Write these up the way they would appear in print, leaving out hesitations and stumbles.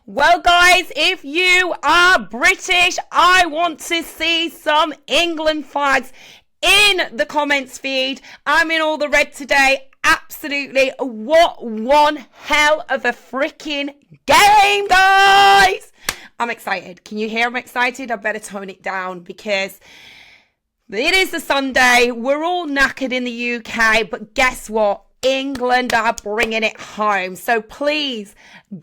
Well, guys, if you are British, I want to see some England flags in the comments feed. I'm in all the red today. Absolutely. What one hell of a freaking game, guys. I'm excited. Can you hear I'm excited? I better tone it down because it is a Sunday. We're all knackered in the UK, but guess what? England are bringing it home. So please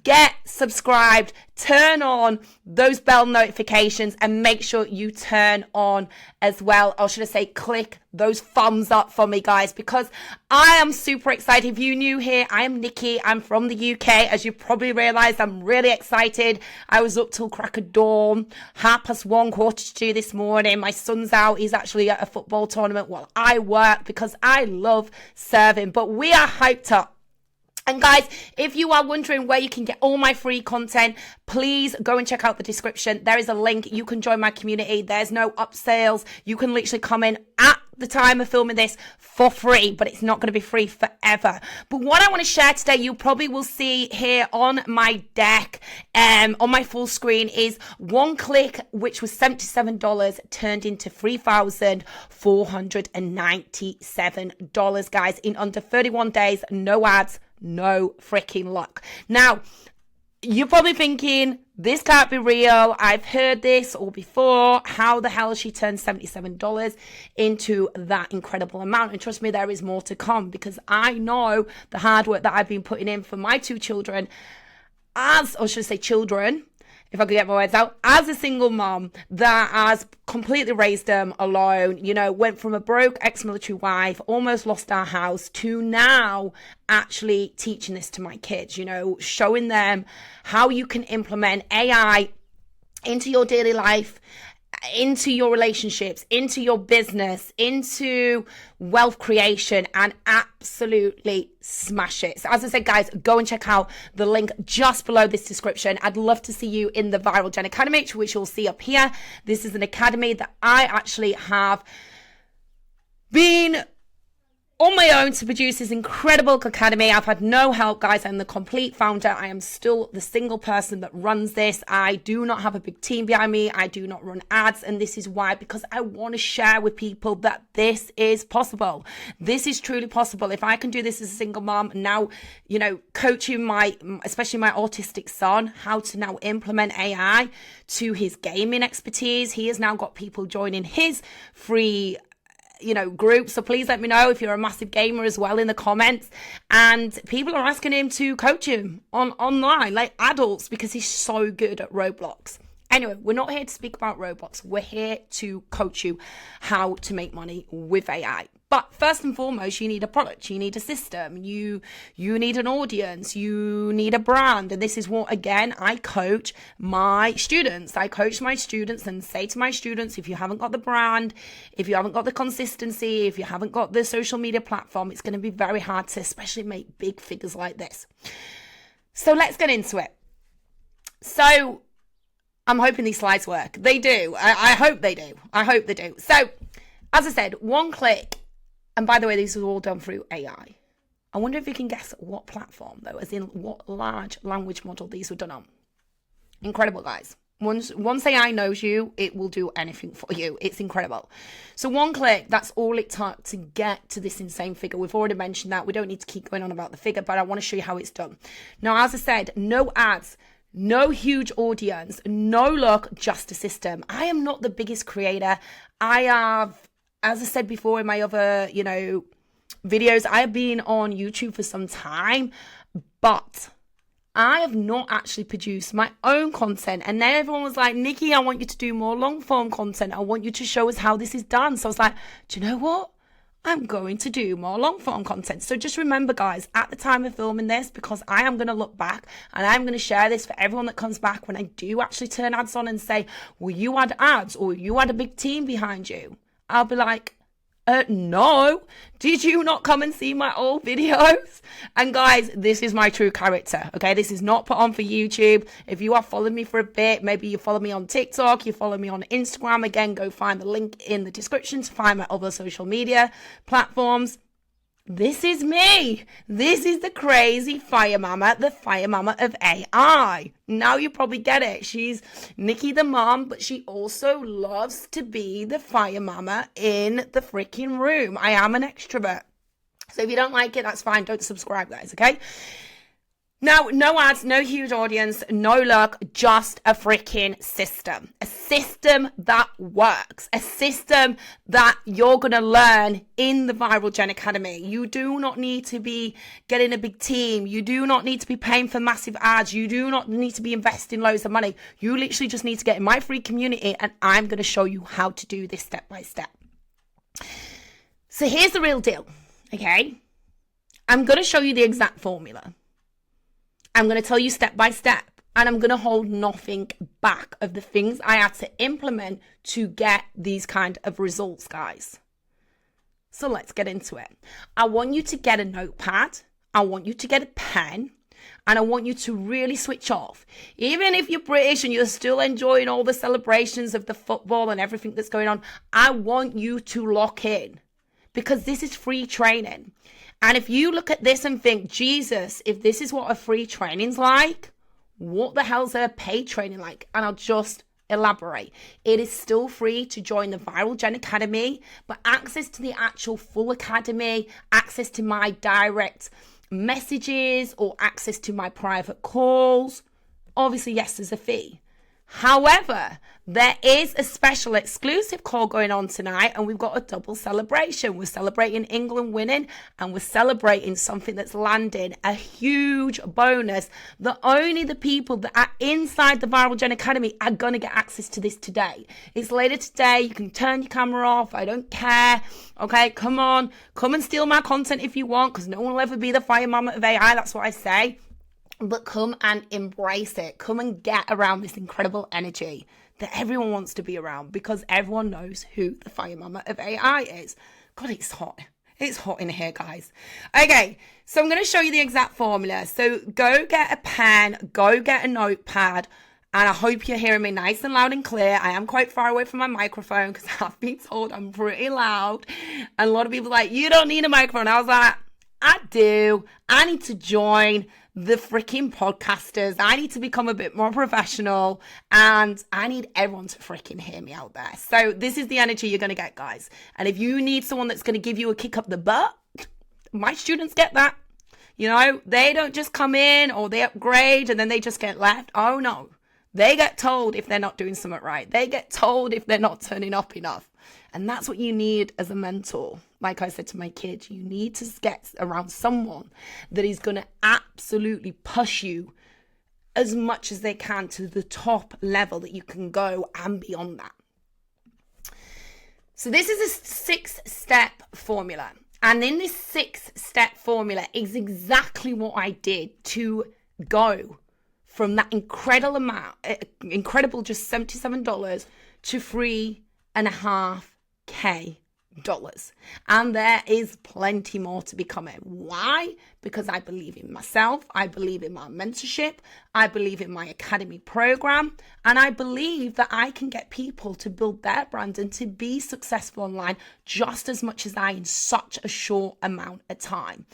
get subscribed, turn on those bell notifications, and make sure you turn on as well, or should I say click those thumbs up for me, guys, because I am super excited. If you're new here, I am Nikki. I'm from the UK. As you probably realized, I'm really excited. I was up till crack of dawn, 1:30, 1:45 this morning. My son's out. He's actually at a football tournament while I work because I love serving, but we are hyped up. And guys, if you are wondering where you can get all my free content, please go and check out the description. There is a link. You can join my community. There's no upsells. You can literally come in at the time of filming this for free, but it's not going to be free forever. But what I want to share today, you probably will see here on my deck, on my full screen, is one click, which was $77, turned into $3,497, guys, in under 31 days. No ads, no freaking luck. Now, you're probably thinking, this can't be real. I've heard this all before. How the hell she turned $77 into that incredible amount? And trust me, there is more to come, because I know the hard work that I've been putting in for my two children or should I say children, if I could get my words out, as a single mom that has completely raised them alone, went from a broke ex-military wife, almost lost our house, to now actually teaching this to my kids, showing them how you can implement AI into your daily life, into your relationships, into your business, into wealth creation, and absolutely smash it. So as I said, guys, go and check out the link just below this description. I'd love to see you in the Viral Gen Academy, which you'll see up here. This is an academy that I actually have been on my own to produce this incredible academy. I've had no help, guys. I'm the complete founder. I am still the single person that runs this. I do not have a big team behind me. I do not run ads. And this is why, because I want to share with people that this is possible. This is truly possible. If I can do this as a single mom, now, coaching especially my autistic son, how to now implement AI to his gaming expertise. He has now got people joining his free group. So please let me know if you're a massive gamer as well in the comments. And people are asking him to coach him online, like adults, because he's so good at Roblox. Anyway, we're not here to speak about Roblox. We're here to coach you how to make money with AI. But first and foremost, you need a product, you need a system, you need an audience, you need a brand. And this is what, again, I coach my students. I coach my students and say to my students, if you haven't got the brand, if you haven't got the consistency, if you haven't got the social media platform, it's going to be very hard to especially make big figures like this. So let's get into it. So I'm hoping these slides work. They do. I hope they do. I hope they do. So as I said, one click. And by the way, these are all done through AI. I wonder if you can guess what platform, though, as in what large language model these were done on. Incredible, guys. Once AI knows you, it will do anything for you. It's incredible. So one click, that's all it took to get to this insane figure. We've already mentioned that. We don't need to keep going on about the figure, but I want to show you how it's done. Now, as I said, no ads, no huge audience, no luck, just a system. I am not the biggest creator. I have, as I said before in my other, videos, I have been on YouTube for some time, but I have not actually produced my own content. And then everyone was like, Nikki, I want you to do more long form content. I want you to show us how this is done. So I was like, do you know what? I'm going to do more long form content. So just remember, guys, at the time of filming this, because I am going to look back and I'm going to share this for everyone that comes back when I do actually turn ads on and say, will you add ads or you had a big team behind you? I'll be like, no, did you not come and see my old videos? And guys, this is my true character, okay? This is not put on for YouTube. If you are following me for a bit, maybe you follow me on TikTok, you follow me on Instagram, again, go find the link in the description to find my other social media platforms. This is me. This is the crazy fire mama, the fire mama of AI. Now you probably get it. She's Nikki the mom, but she also loves to be the fire mama in the freaking room. I am an extrovert. So if you don't like it, that's fine. Don't subscribe, guys, okay? Now, no ads, no huge audience, no luck, just a freaking system. A system that works. A system that you're going to learn in the Viral Gen Academy. You do not need to be getting a big team. You do not need to be paying for massive ads. You do not need to be investing loads of money. You literally just need to get in my free community, and I'm going to show you how to do this step by step. So here's the real deal, okay? I'm going to show you the exact formula. I'm going to tell you step by step, and I'm going to hold nothing back of the things I had to implement to get these kind of results, guys. So let's get into it. I want you to get a notepad. I want you to get a pen, and I want you to really switch off. Even if you're British and you're still enjoying all the celebrations of the football and everything that's going on, I want you to lock in, because this is free training. And if you look at this and think, Jesus, if this is what a free training's like, what the hell's a paid training like? And I'll just elaborate. It is still free to join the Viral Gen Academy, but access to the actual full academy, access to my direct messages or access to my private calls, obviously, yes, there's a fee. However, there is a special exclusive call going on tonight, and we've got a double celebration. We're celebrating England winning, and we're celebrating something that's landing, a huge bonus that only the people that are inside the Viral Gen Academy are going to get access to this today. It's later today. You can turn your camera off. I don't care. Okay, come on. Come and steal my content if you want, because no one will ever be the fire mama of AI. That's what I say. But come and embrace it. Come and get around this incredible energy that everyone wants to be around, because everyone knows who the fire mama of AI is. God, it's hot. It's hot in here, guys. Okay, so I'm going to show you the exact formula. So go get a pen, go get a notepad, and I hope you're hearing me nice and loud and clear. I am quite far away from my microphone because I've been told I'm pretty loud. And a lot of people are like, you don't need a microphone. I was like, I do. I need to join the freaking podcasters. I need to become a bit more professional, and I need everyone to freaking hear me out there. So this is the energy you're going to get, guys. And if you need someone that's going to give you a kick up the butt, my students get that. You know, they don't just come in or they upgrade and then they just get left. Oh no, they get told if they're not doing something right. They get told if they're not turning up enough. And that's what you need as a mentor. Like I said to my kids, you need to get around someone that is going to absolutely push you as much as they can to the top level that you can go and beyond that. So this is a 6-step formula. And in this 6-step formula is exactly what I did to go from that incredible just $77 to $3.5K. And there is plenty more to be coming. Why? Because I believe in myself, I believe in my mentorship, I believe in my academy program, and I believe that I can get people to build their brand and to be successful online just as much as I in such a short amount of time.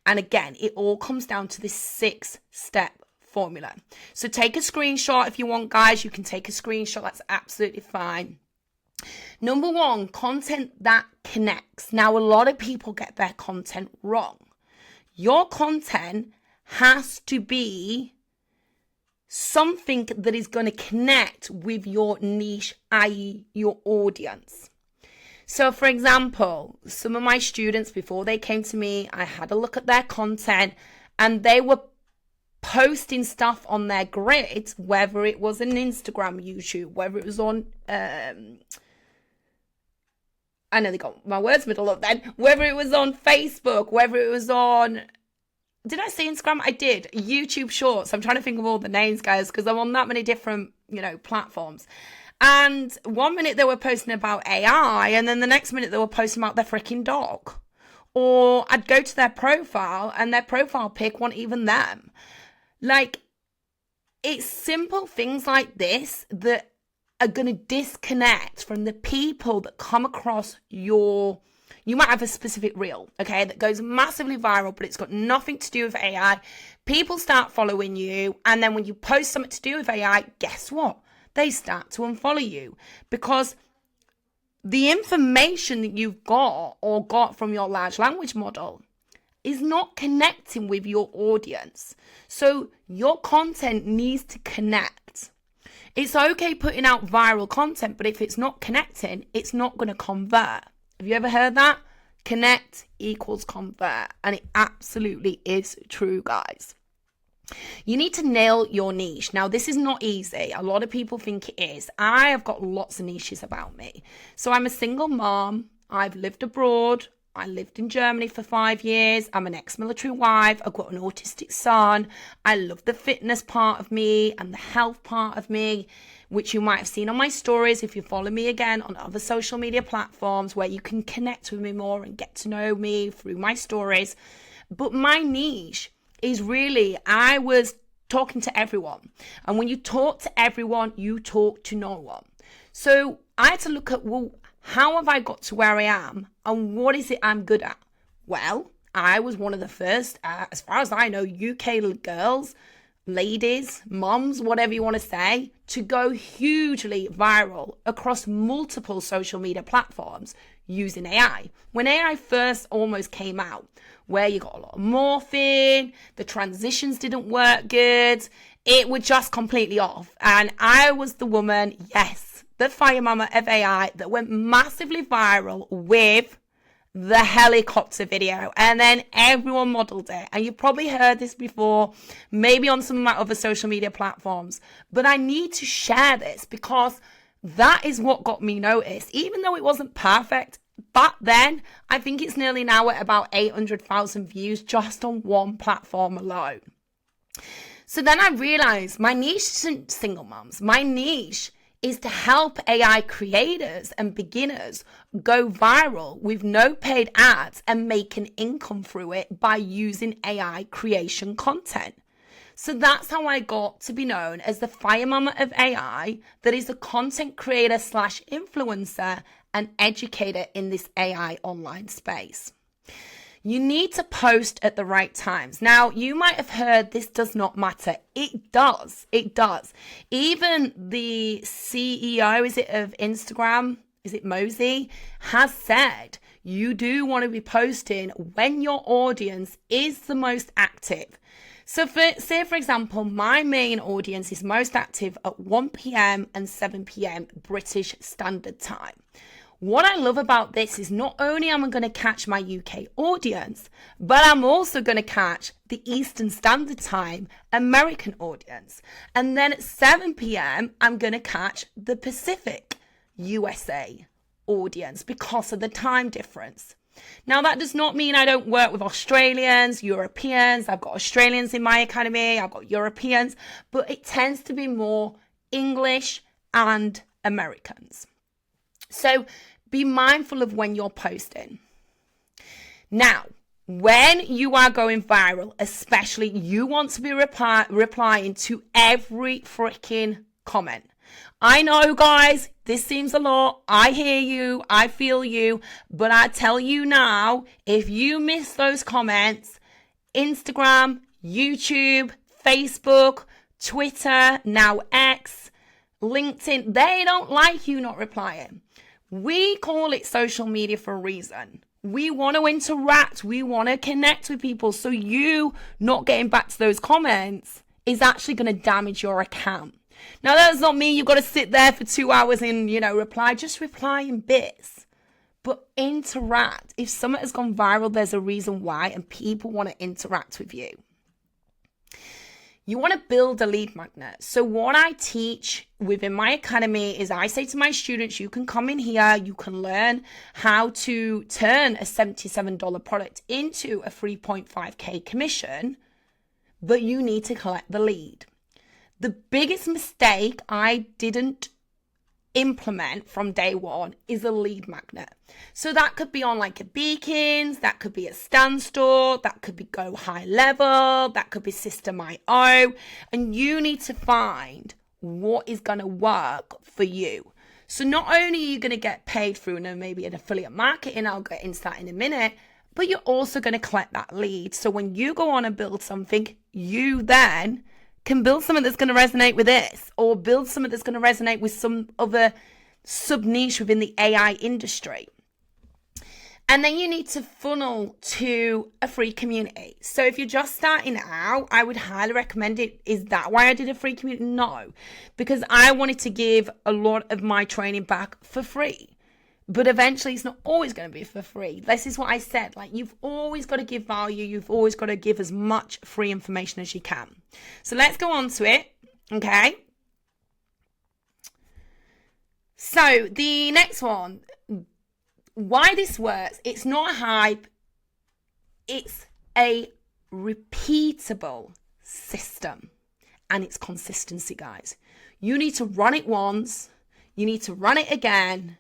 And again, it all comes down to this 6-step formula. So take a screenshot if you want, guys. You can take a screenshot. That's absolutely fine. Number 1, content that connects. Now, a lot of people get their content wrong. Your content has to be something that is going to connect with your niche, i.e. your audience. So, for example, some of my students, before they came to me, I had a look at their content and they were posting stuff on their grid, whether it was on Instagram, YouTube, whether it was on... I know they got my words middle up then. Whether it was on Facebook, whether it was on... Did I say Instagram? I did. YouTube Shorts. I'm trying to think of all the names, guys, because I'm on that many different, platforms. And one minute they were posting about AI, and then the next minute they were posting about their freaking dog. Or I'd go to their profile, and their profile pic wasn't even them. Like, it's simple things like this that are going to disconnect from the people that come across your You might have a specific reel, okay, that goes massively viral, but it's got nothing to do with AI. People start following you, and then when you post something to do with AI, guess what? They start to unfollow you because the information that you've got or got from your large language model is not connecting with your audience. So your content needs to connect. It's okay putting out viral content, but if it's not connecting, it's not going to convert. Have you ever heard that? Connect equals convert. And it absolutely is true, guys. You need to nail your niche. Now, this is not easy. A lot of people think it is. I have got lots of niches about me. So I'm a single mom. I've lived abroad. I lived in Germany for 5 years. I'm an ex-military wife. I've got an autistic son. I love the fitness part of me and the health part of me, which you might have seen on my stories if you follow me again on other social media platforms where you can connect with me more and get to know me through my stories. But my niche is really, I was talking to everyone. And when you talk to everyone, you talk to no one. So I had to look at, well, how have I got to where I am and what is it I'm good at? Well, I was one of the first, as far as I know, UK girls, ladies, moms, whatever you want to say, to go hugely viral across multiple social media platforms using AI. When AI first almost came out, where you got a lot of morphing, the transitions didn't work good, it was just completely off. And I was the woman, yes, the fire mama of AI that went massively viral with the helicopter video, and then everyone modeled it. And you've probably heard this before, maybe on some of my other social media platforms, but I need to share this because that is what got me noticed. Even though it wasn't perfect back then, I think it's nearly now at about 800,000 views just on one platform alone. So then I realized my niche isn't single moms. My niche is to help AI creators and beginners go viral with no paid ads and make an income through it by using AI creation content. So that's how I got to be known as the fire mama of AI, that is a content creator / influencer and educator in this AI online space. You need to post at the right times. Now, you might have heard this does not matter. It does. It does. Even the CEO, of Instagram, Mosey, has said you do want to be posting when your audience is the most active. So say, for example, my main audience is most active at 1 p.m. and 7 p.m. British Standard Time. What I love about this is not only am I going to catch my UK audience, but I'm also going to catch the Eastern Standard Time American audience. And then at 7 p.m., I'm going to catch the Pacific USA audience because of the time difference. Now, that does not mean I don't work with Australians, Europeans. I've got Australians in my academy. I've got Europeans, but it tends to be more English and Americans. So be mindful of when you're posting. Now, when you are going viral, especially, you want to be replying to every freaking comment. I know, guys, this seems a lot. I hear you. I feel you. But I tell you now, if you miss those comments, Instagram, YouTube, Facebook, Twitter, now X, LinkedIn, they don't like you not replying. We call it social media for a reason. We want to interact. We want to connect with people. So you not getting back to those comments is actually going to damage your account. Now, that does not mean you've got to sit there for 2 hours and, reply. Just reply in bits. But interact. If something has gone viral, there's a reason why, and people want to interact with you. You want to build a lead magnet. So what I teach within my academy is I say to my students, you can come in here, you can learn how to turn a $77 product into a 3.5K commission, but you need to collect the lead. The biggest mistake I didn't implement from day one is a lead magnet. So that could be on like a Beacons, that could be a Standstore, that could be Go High Level, that could be System.io, and you need to find what is going to work for you. So not only are you going to get paid through maybe an affiliate marketing, I'll get into that in a minute, but you're also going to collect that lead. So when you go on and build something, you then can build something that's going to resonate with this, or build something that's going to resonate with some other sub niche within the AI industry. And then you need to funnel to a free community. So if you're just starting out, I would highly recommend it. Is that why I did a free community? No, because I wanted to give a lot of my training back for free. But eventually it's not always going to be for free. This is what I said. Like, you've always got to give value. You've always got to give as much free information as you can. So let's go on to it. Okay. So the next one, why this works, it's not a hype, it's a repeatable system, and it's consistency, guys. You need to run it once, you need to run it again,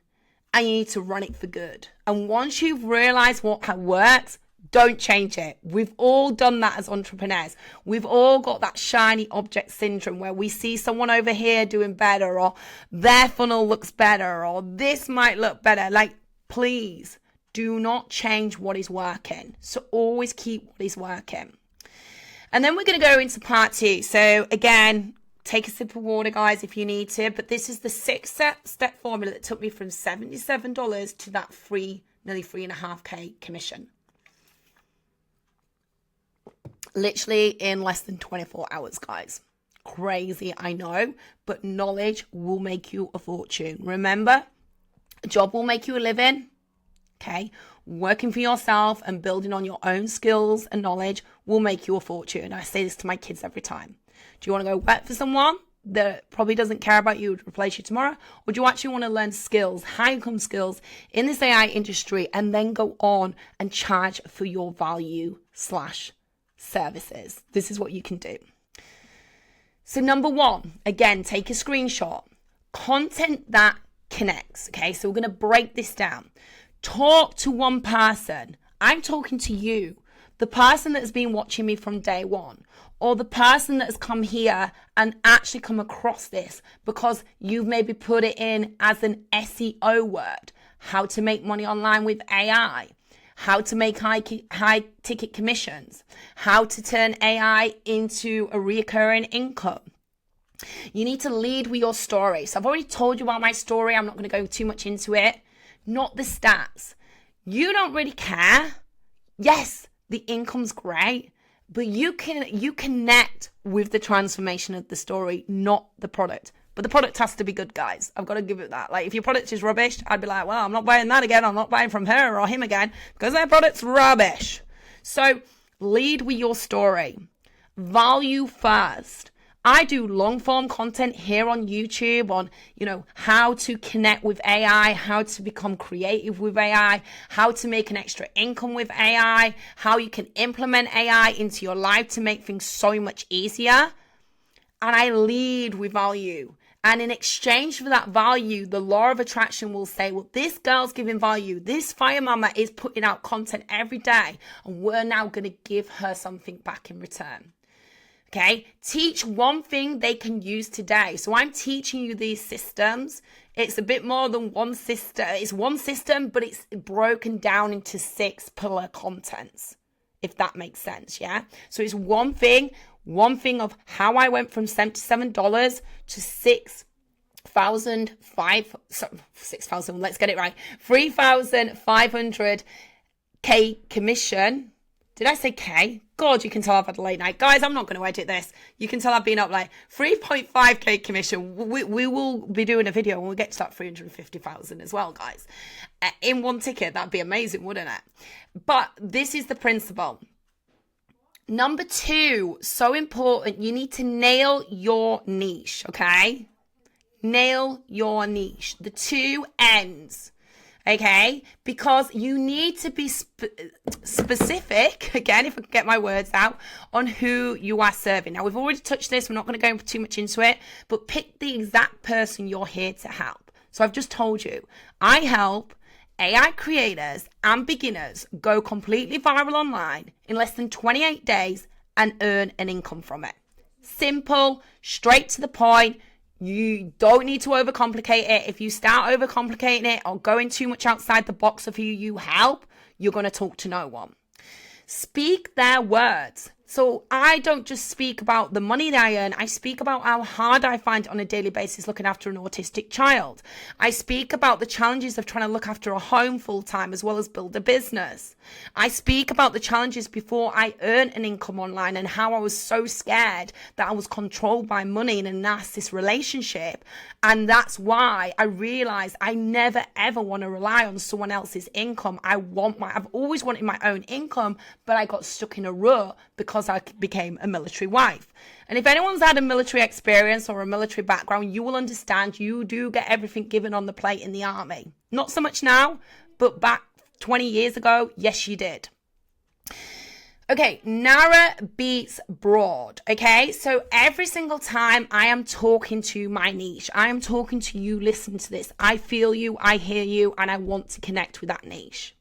and you need to run it for good. And once you've realized what works, don't change it. We've all done that as entrepreneurs. We've all got that shiny object syndrome where we see someone over here doing better, or their funnel looks better, or this might look better. Like, please do not change what is working. So always keep what is working. And then we're going to go into part 2. So again, take a sip of water, guys, if you need to. But this is the 6-step formula that took me from $77 to that nearly $3.5K commission. Literally in less than 24 hours, guys. Crazy, I know, but knowledge will make you a fortune. Remember, a job will make you a living, okay? Working for yourself and building on your own skills and knowledge will make you a fortune. I say this to my kids every time. Do you want to go work for someone that probably doesn't care about you, would replace you tomorrow? Or do you actually want to learn skills, high income skills in this AI industry, and then go on and charge for your value / services? This is what you can do. So number 1, again, take a screenshot. Content that connects. Okay, so we're going to break this down. Talk to one person. I'm talking to you, the person that has been watching me from day one, or the person that has come here and actually come across this because you've maybe put it in as an SEO word. How to make money online with AI, how to make high ticket commissions, how to turn AI into a recurring income. You need to lead with your story. So I've already told you about my story. I'm not going to go too much into it. Not the stats. You don't really care. Yes, the income's great, but you connect with the transformation of the story, not the product. But the product has to be good, guys. I've got to give it that. Like, if your product is rubbish, I'd be like, well, I'm not buying that again. I'm not buying from her or him again because their product's rubbish. So lead with your story. Value first. I do long form content here on YouTube on, how to connect with AI, how to become creative with AI, how to make an extra income with AI, how you can implement AI into your life to make things so much easier. And I lead with value. And in exchange for that value, the law of attraction will say, well, this girl's giving value. This fire mama is putting out content every day, and we're now going to give her something back in return. Okay, teach one thing they can use today. So I'm teaching you these systems. It's a bit more than one system. It's one system, but it's broken down into 6 pillar contents, if that makes sense, yeah? So it's one thing of how I went from $77 to 6,000, let's get it right, 3,500K commission. Did I say K? God, you can tell I've had a late night. Guys, I'm not going to edit this. You can tell I've been up like 3.5K commission. We will be doing a video and we'll get to that 350,000 as well, guys. In one ticket, that'd be amazing, wouldn't it? But this is the principle. Number 2, so important, you need to nail your niche, okay? Nail your niche. The 2 ends. Okay, because you need to be specific, again, if I can get my words out, on who you are serving. Now, we've already touched this. We're not going to go too much into it, but pick the exact person you're here to help. So I've just told you, I help AI creators and beginners go completely viral online in less than 28 days and earn an income from it. Simple, straight to the point. You don't need to overcomplicate it. If you start overcomplicating it or going too much outside the box of who you help, you're going to talk to no one. Speak their words. So I don't just speak about the money that I earn. I speak about how hard I find on a daily basis looking after an autistic child. I speak about the challenges of trying to look after a home full time as well as build a business. I speak about the challenges before I earn an income online and how I was so scared that I was controlled by money in a narcissist relationship. And that's why I realized I never ever want to rely on someone else's income. I've always wanted my own income, but I got stuck in a rut because I became a military wife. And if anyone's had a military experience or a military background, you will understand you do get everything given on the plate in the army. Not so much now, but back 20 years ago, yes, you did. Okay, narrow beats broad. Okay, so every single time I am talking to my niche, I am talking to you, listen to this. I feel you, I hear you, and I want to connect with that niche.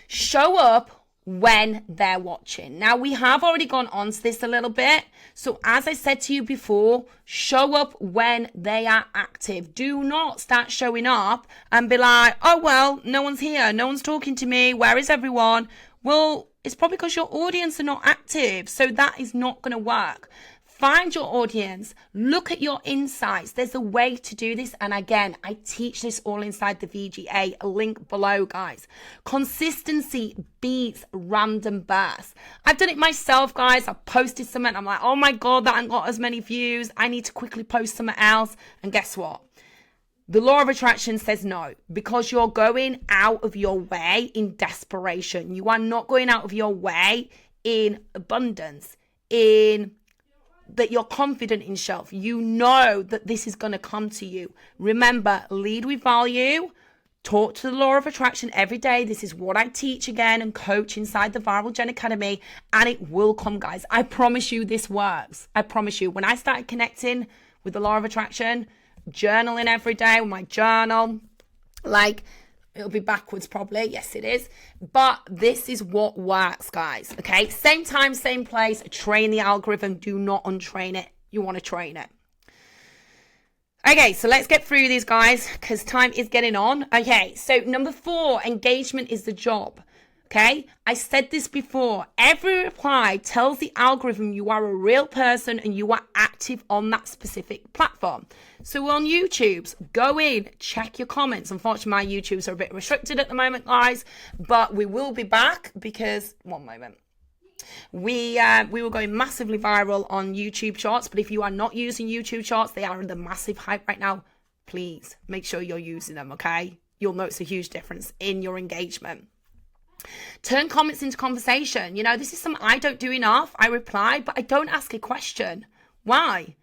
Show up when they're watching. Now, we have already gone on to this a little bit. So as I said to you before, show up when they are active. Do not start showing up and be like, oh, well, no one's here. No one's talking to me. Where is everyone? Well, it's probably because your audience are not active. So that is not going to work. Find your audience, look at your insights. There's a way to do this. And again, I teach this all inside the VGA, a link below, guys. Consistency beats random bursts. I've done it myself, guys. I posted something. I'm like, oh my God, that ain't got as many views. I need to quickly post something else. And guess what? The law of attraction says no, because you're going out of your way in desperation. You are not going out of your way in abundance, in that you're confident in yourself. You know that this is going to come to you. Remember, lead with value. Talk to the law of attraction every day. This is what I teach again and coach inside the Viral Gen Academy, and it will come, guys. I promise you this works. I promise you. When I started connecting with the law of attraction, journaling every day with my journal, like, it'll be backwards probably. Yes, it is. But this is what works, guys. Okay. Same time, same place. Train the algorithm. Do not untrain it. You want to train it. Okay. So let's get through these, guys, because time is getting on. Okay. So number 4, engagement is the job. Okay. I said this before. Every reply tells the algorithm you are a real person and you are active on that specific platform. So on YouTube's, go in, check your comments. Unfortunately, my YouTubes are a bit restricted at the moment, guys, but we will be back because, one moment. We were going massively viral on YouTube Shorts, but if you are not using YouTube Shorts, they are in the massive hype right now. Please make sure you're using them, okay? You'll notice a huge difference in your engagement. Turn comments into conversation. You know, this is something I don't do enough. I reply, but I don't ask a question. Why?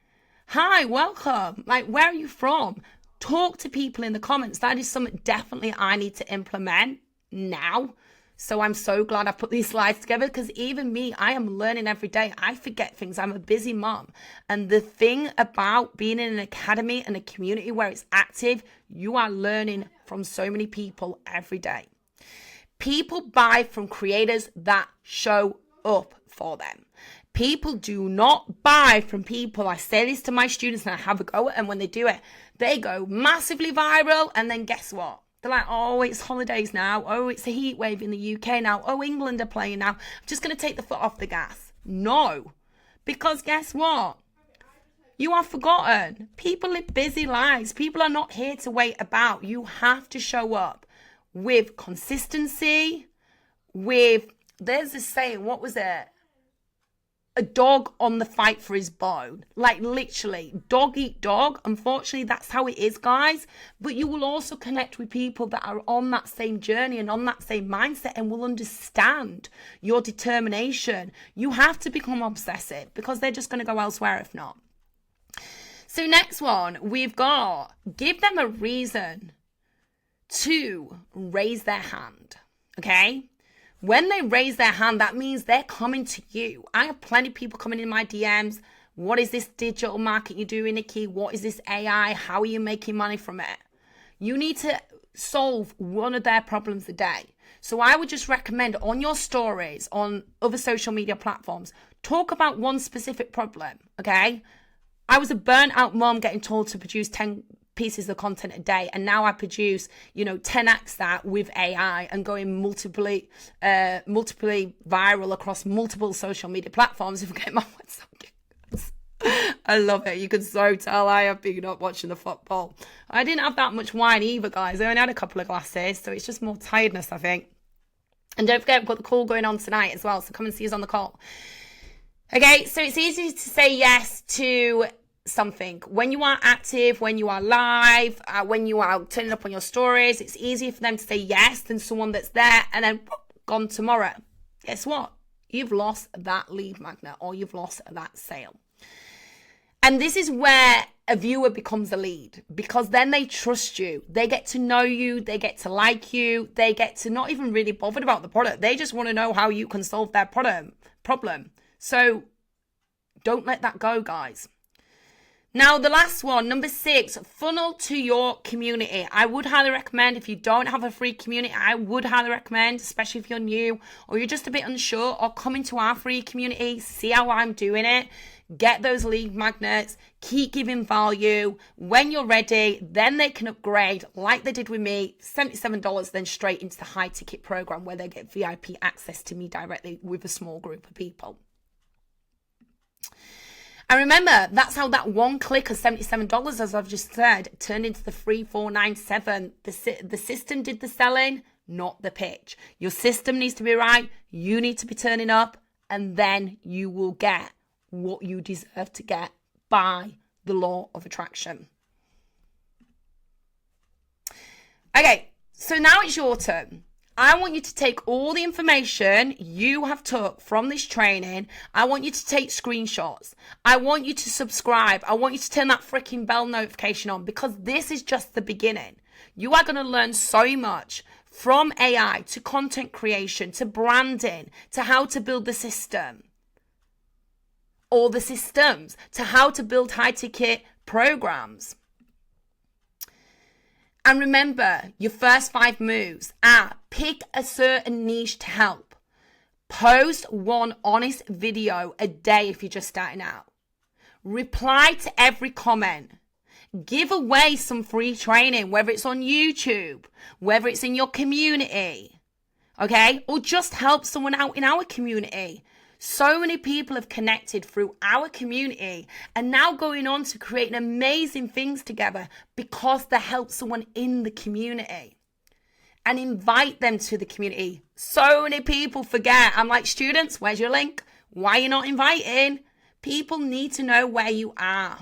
Hi, welcome. Like, where are you from? Talk to people in the comments. That is something definitely I need to implement now. So I'm so glad I put these slides together, because even me, I am learning every day. I forget things. I'm a busy mom. And the thing about being in an academy and a community where it's active, you are learning from so many people every day. People buy from creators that show up for them. People do not buy from people. I say this to my students and I have a go at them when they do it. They go massively viral, and then guess what? They're like, oh, it's holidays now. Oh, it's a heat wave in the UK now. Oh, England are playing now. I'm just going to take the foot off the gas. No, because guess what? You are forgotten. People live busy lives. People are not here to wait about. You have to show up with consistency, there's this saying, what was it? A dog on the fight for his bone. Like, literally, dog eat dog. Unfortunately, that's how it is, guys. But you will also connect with people that are on that same journey and on that same mindset and will understand your determination. You have to become obsessive, because they're just going to go elsewhere if not. So next one, we've got, give them a reason to raise their hand. Okay? When they raise their hand, that means they're coming to you. I have plenty of people coming in my DMs. What is this digital market you're doing, Nikki? What is this AI? How are you making money from it? You need to solve one of their problems a day. So I would just recommend on your stories, on other social media platforms, talk about one specific problem, okay? I was a burnt out mom getting told to produce 10 pieces of content a day, and now I produce 10x that with AI and going multiply viral across multiple social media platforms. If I get my words out, I love it. You can so tell I have been up watching the football. I didn't have that much wine either, guys. I only had a couple of glasses, so it's just more tiredness, I think. And don't forget, we've got the call going on tonight as well, so come and see us on the call. Okay, so it's easy to say yes to something. When you are active, when you are live, when you are turning up on your stories, it's easier for them to say yes than someone that's there and then gone tomorrow. Guess what? You've lost that lead magnet, or you've lost that sale. And this is where a viewer becomes a lead, because then they trust you. They get to know you. They get to like you. They get to not even really bothered about the product. They just want to know how you can solve their problem. So don't let that go, guys. Now, the last one, number 6, funnel to your community. I would highly recommend, if you don't have a free community, I would highly recommend, especially if you're new or you're just a bit unsure, or come into our free community, see how I'm doing it, get those lead magnets, keep giving value. When you're ready, then they can upgrade like they did with me, $77, then straight into the high ticket program where they get VIP access to me directly with a small group of people. And remember, that's how that one click of $77, as I've just said, turned into the free $497. The system did the selling, not the pitch. Your system needs to be right. You need to be turning up, and then you will get what you deserve to get by the law of attraction. Okay, so now it's your turn. I want you to take all the information you have took from this training. I want you to take screenshots. I want you to subscribe. I want you to turn that freaking bell notification on, because this is just the beginning. You are going to learn so much, from AI to content creation to branding to how to build the system or the systems to how to build high ticket programs. And remember, your first 5 moves are: pick a certain niche to help. Post one honest video a day if you're just starting out. Reply to every comment. Give away some free training, whether it's on YouTube, whether it's in your community, okay? Or just help someone out in our community. So many people have connected through our community and now going on to create amazing things together because they helped someone in the community. And invite them to the community. So many people forget. I'm like, students, where's your link? Why are you not inviting? People need to know where you are.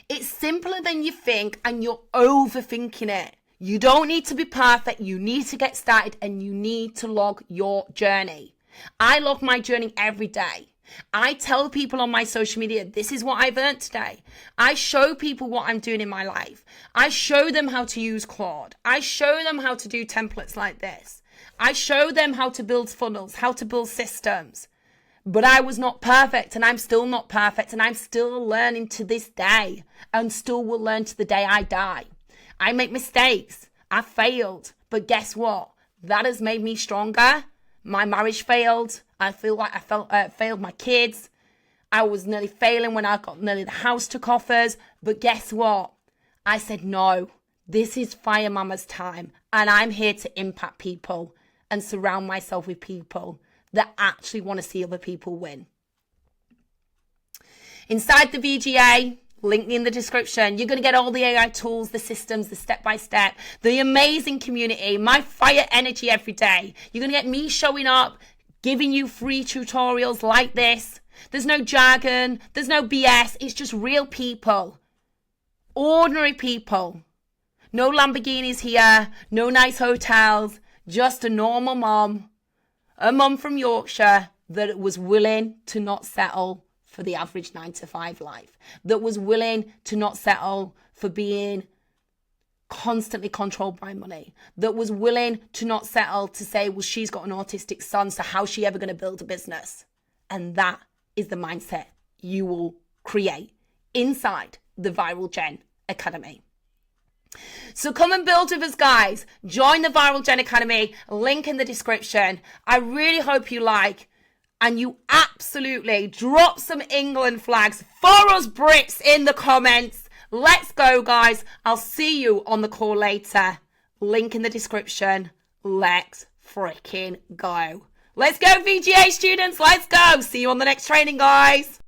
It's simpler than you think, and you're overthinking it. You don't need to be perfect. You need to get started, and you need to log your journey. I log my journey every day. I tell people on my social media, this is what I've earned today. I show people what I'm doing in my life. I show them how to use Claude. I show them how to do templates like this. I show them how to build funnels, how to build systems. But I was not perfect, and I'm still not perfect, and I'm still learning to this day, and still will learn to the day I die. I make mistakes. I failed. But guess what? That has made me stronger. My marriage failed. I feel like I failed my kids. I was nearly failing when I got nearly the house took offers. But guess what? I said, no, this is Fire Mama's time. And I'm here to impact people and surround myself with people that actually want to see other people win. Inside the VGA, link in the description, you're going to get all the AI tools, the systems, the step-by-step, the amazing community, my fire energy every day. You're going to get me showing up, giving you free tutorials like this. There's no jargon. There's no BS. It's just real people. Ordinary people. No Lamborghinis here. No nice hotels. Just a normal mom. A mom from Yorkshire that was willing to not settle for the average 9-to-5 life, that was willing to not settle for being constantly controlled by money, that was willing to not settle to say, well, she's got an autistic son, so how's she ever going to build a business? And that is the mindset you will create inside the Viral Gen Academy. So come and build with us, guys. Join the Viral Gen Academy, link in the description. I really hope you like and you absolutely drop some England flags for us Brits in the comments. Let's go, guys. I'll see you on the call later. Link in the description. Let's freaking go. Let's go, VGA students. Let's go. See you on the next training, guys.